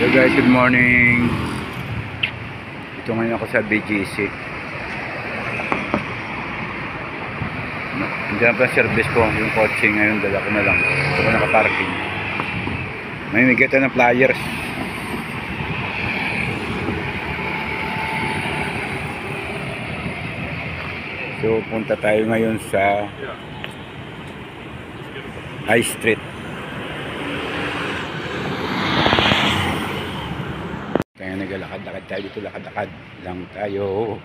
Hello guys, good morning. Ito ngayon ako sa BGC. Hindi na pa service ko yung kotse ngayon, dala ko na lang. Ito ko nakaparking. May migay ng flyers. So punta tayo ngayon sa High Street. Kaya naglalakad-lakad tayo dito, lakad-lakad lang tayo.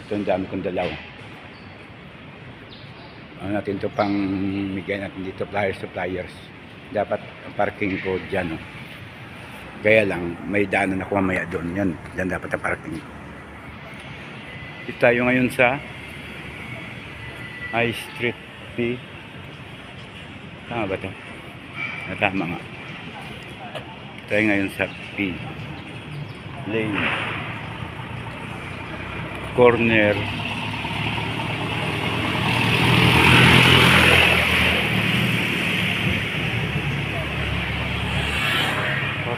Ito ang dami kong dalaw. Ano natin ito pang migay natin dito, flyers. Dapat parking ko dyan. Oh. Kaya lang, may daanan ako mamaya doon. Yan, dyan dapat ang parking ko. Dito tayo ngayon sa High Street P. Tama ba ito? Tama nga. Tayo ngayon sa P Lane Corner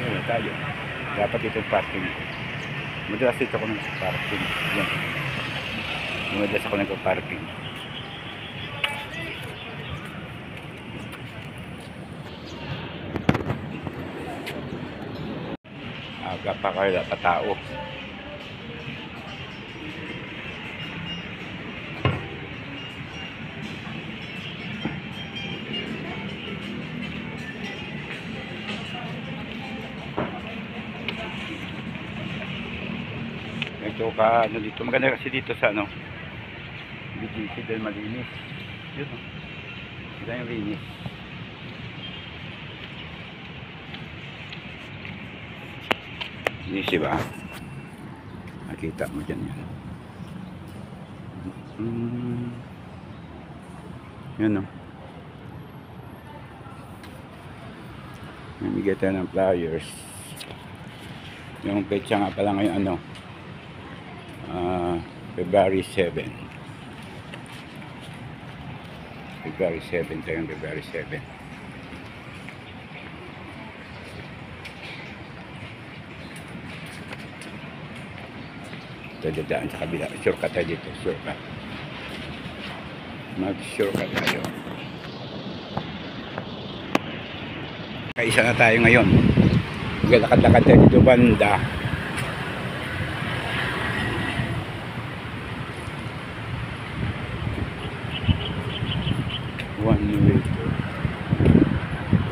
na tayo. Dapat ito parking. Madalas dito ako ng parking. Yan. Madalas ako ng parking. Aga pa kayo patao. Ito ka ano dito, maganda kasi dito sa ano BGC dahil malinis. Yun oh. Maganda yung linis. Linis ba? Nakita mo dyan yan. Yun o. Namigay tayo ng flyers. Yung petsa nga pala ngayon ano, February 7. February 7 tayo, February 7. Dadaan sa kabila. Shortcut tayo dito. Shortcut. Mag-shortcut tayo. Kaisa na tayo ngayon. Maglalakad-lakad tayo dito banda. One way to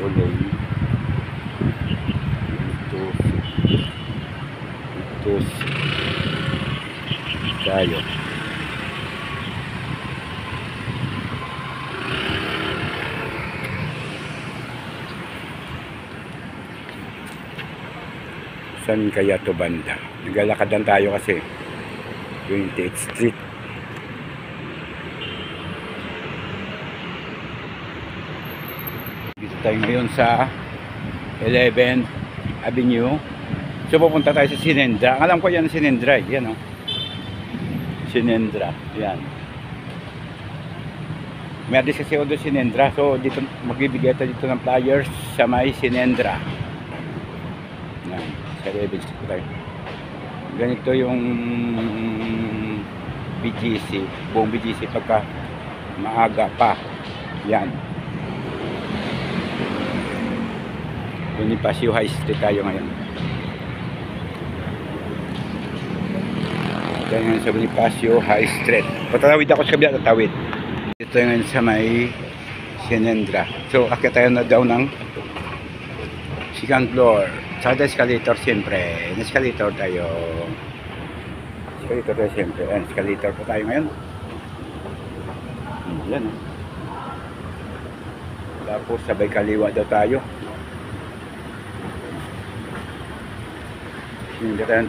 Olay. Ito tayo. Saan kaya to banda? Naglalakadan tayo kasi 28th Street. Dito tayo ngayon sa 11th Avenue. So pupunta tayo sa Sinendra. Alam ko yan Sinendra. Yan o. Sinendra. Yan. May address kasi doon Sinendra. So dito magbibigay tayo dito ng flyers sa may Sinendra. Yan. Sa 11th Street tayo. Ganito yung BGC. Buong BGC pagka maaga pa. Yan. Bonifacio High Street tayo ngayon. Tayo ngayon sa Bonifacio High Street. Patawid ako sa kabila, tatawid. Dito ngayon sa may Sinendra. So, akit tayo na daw ng second floor. Sa escalator siyempre. Escalator tayo. Escalator tayo siyempre. Escalator po tayo ngayon. Yan. Tapos sabay kaliwa daw tayo.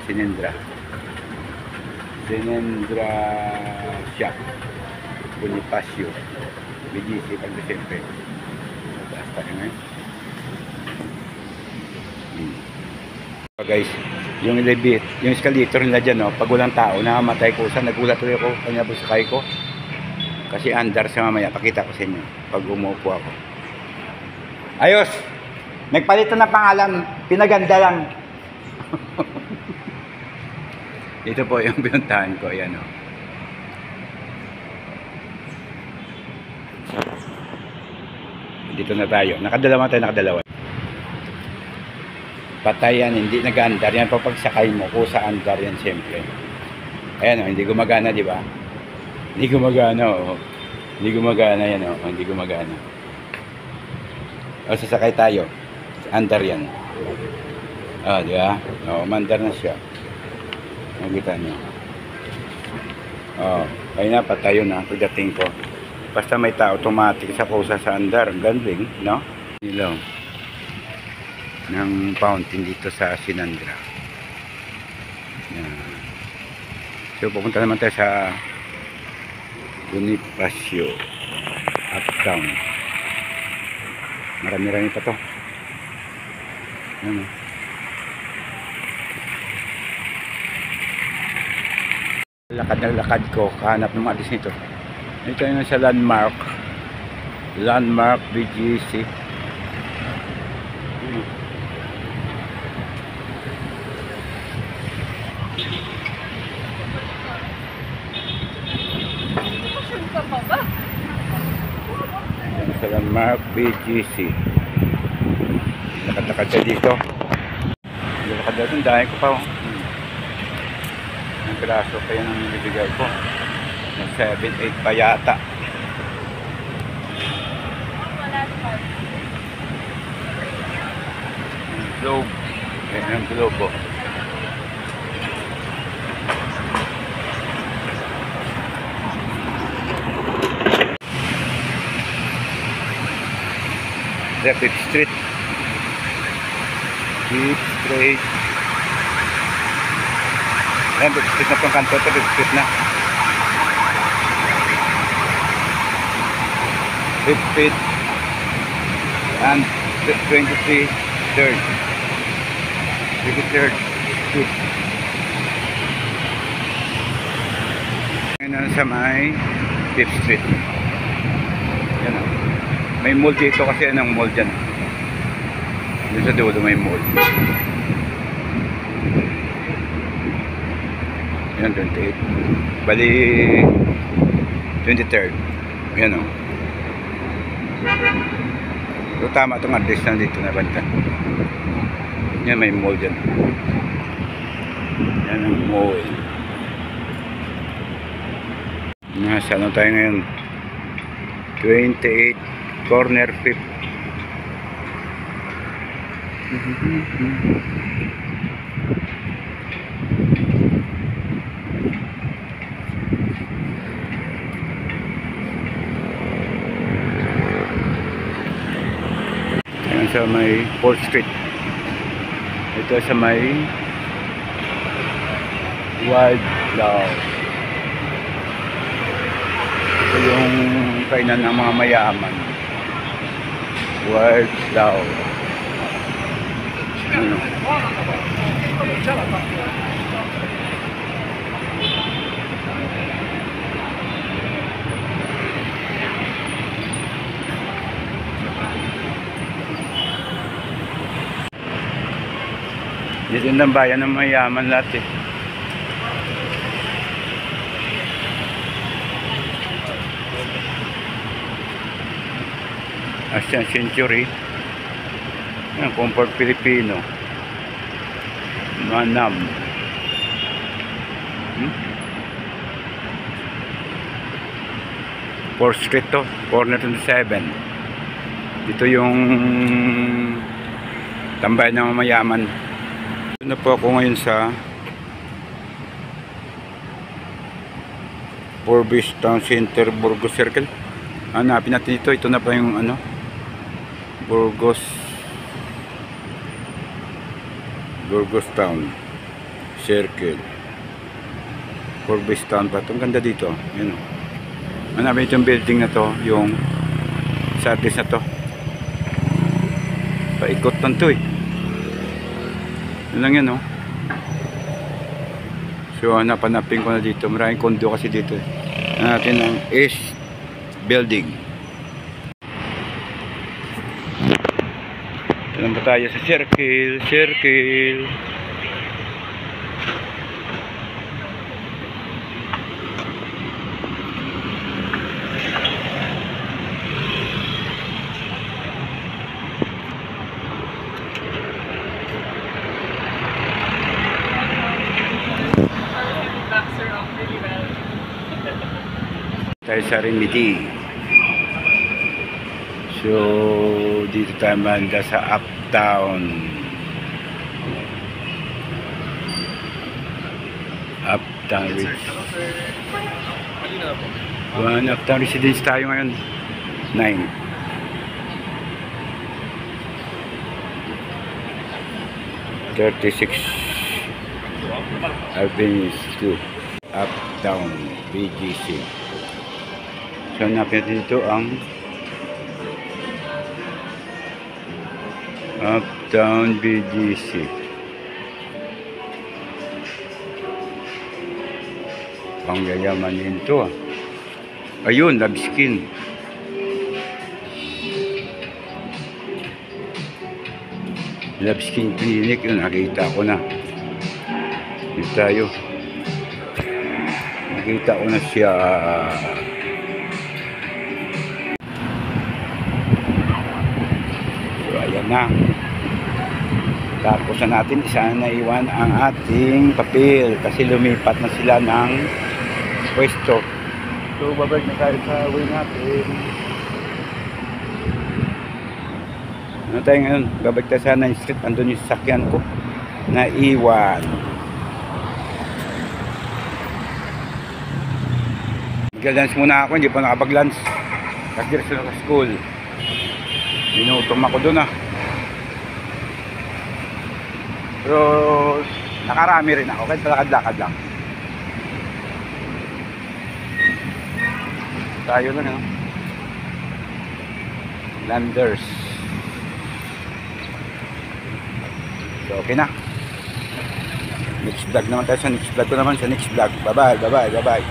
Sinendra. Sinendra Shop. Bonifacio. BGC pag Desembre. Taas tayo ngayon. Guys, yung elevator, yung escalator nila dyan, no, pag walang tao, nakamatay ko. Saan nagulat ulit ako, kanya busakay ko. Kasi andar sa mamaya. Pakita ko sa inyo. Pag umupo ako. Ayos! Nagpalit na ng pangalan. Pinaganda lang. Ito po yung pinuntahan ko. Ayan o. Dito na tayo. Nakadalawa tayo. Patay yan. Hindi nag-andar. Yan pa pagsakay mo. Kusa andar yan siyempre. Ayan o. Hindi gumagana, di ba? Hindi gumagana o. Hindi gumagana yan o. Hindi gumagana. O, sasakay tayo. Andar yan. O, di ba? O, mandar na siya. Nakita nyo. O, kaya na, patayo na. Pagdating ko. Basta may tao, automatic sa kusa sa andar. Ang galing, no? Ilaw. Ng fountain dito sa Sinandra. Yan. So, pupunta naman tayo sa Bonifacio Uptown. Marami-rami pa to. Ano? Lakad ko, kahanap ng mga alis nito. Ito yung sa Landmark BGC. Sa Landmark BGC. Lakad siya dito. Lakad dito, dahil ko pa. Ang piraso pa yan ang nilibigay ko. 7-8 pa yata. Globe. Ayan ang globe. Fifth Street. Fifth Street. Ayan, Fifth Street na itong kanto. Ito, Fifth Street na. Fifth Street. And 23rd. 23rd Street. Ngayon na sa may Fifth Street. Yan o. May mall dito kasi anong mall dyan. Dito sa dulo may mall. Yan, 28. Bali 23rd. Yan o. So tama itong address na dito na banda. Yan, may mall dyan. Yan ang mall. Nasa ano tayo ngayon? 28 corner 5th. Ayan sa may 4th Street. Ito sa may Wildflower. Ito yung kainan ng mga mayaman. Wildflower. Ano? Dito ng bayan ng mayaman lahat eh. Asian Century. Yan, Comfort Filipino. Manam. 4th Street to, corner 27. Dito yung tambayan ng mayaman. Ito na po ako ngayon sa Forbes Town Center, Burgos Circle. Hanapin natin ito. Ito na pa yung ano, Burgos Town Circle, Forbes Town pa. Itong ganda dito. Yan o. Hanapin itong building na to, yung service na to. Paikot lang to eh. Yun lang yan o. So hanapin ko na dito. Maraming kondo kasi dito eh. Natin ang East building. Alam ba tayo sa circle. Tayo sa Remedy. So dito tayo banda sa Uptown. Uptown Residence tayo ngayon. 9. Avenue 2 Uptown BGC. So hanapin natin dito ang Uptown BGC. Pang yayamanin to ah. Ayun, Labskin. Labskin Clinic, yun, nakita ko na. Dito tayo. Nakita ko na siya. So, ayan na. Tapos na natin, isa na naiwan ang ating papel kasi lumipat na sila ng pwesto. So, babalik na tayo sa way natin. Ano tayo ngayon? Babalik tayo sa 9th Street. Andun yung sasakyan ko. Naiwan. Mag-lunch muna ako. Hindi pa nakapag-lunch. Kasi sila sa school. Binutom ako dun ah. Pero nakarami rin ako. Kahit lakad-lakad lang. Tayo lang, no? Landers. So, okay na. Next vlog naman tayo sa next vlog ko naman. Sa next vlog. Bye-bye, bye-bye, bye-bye.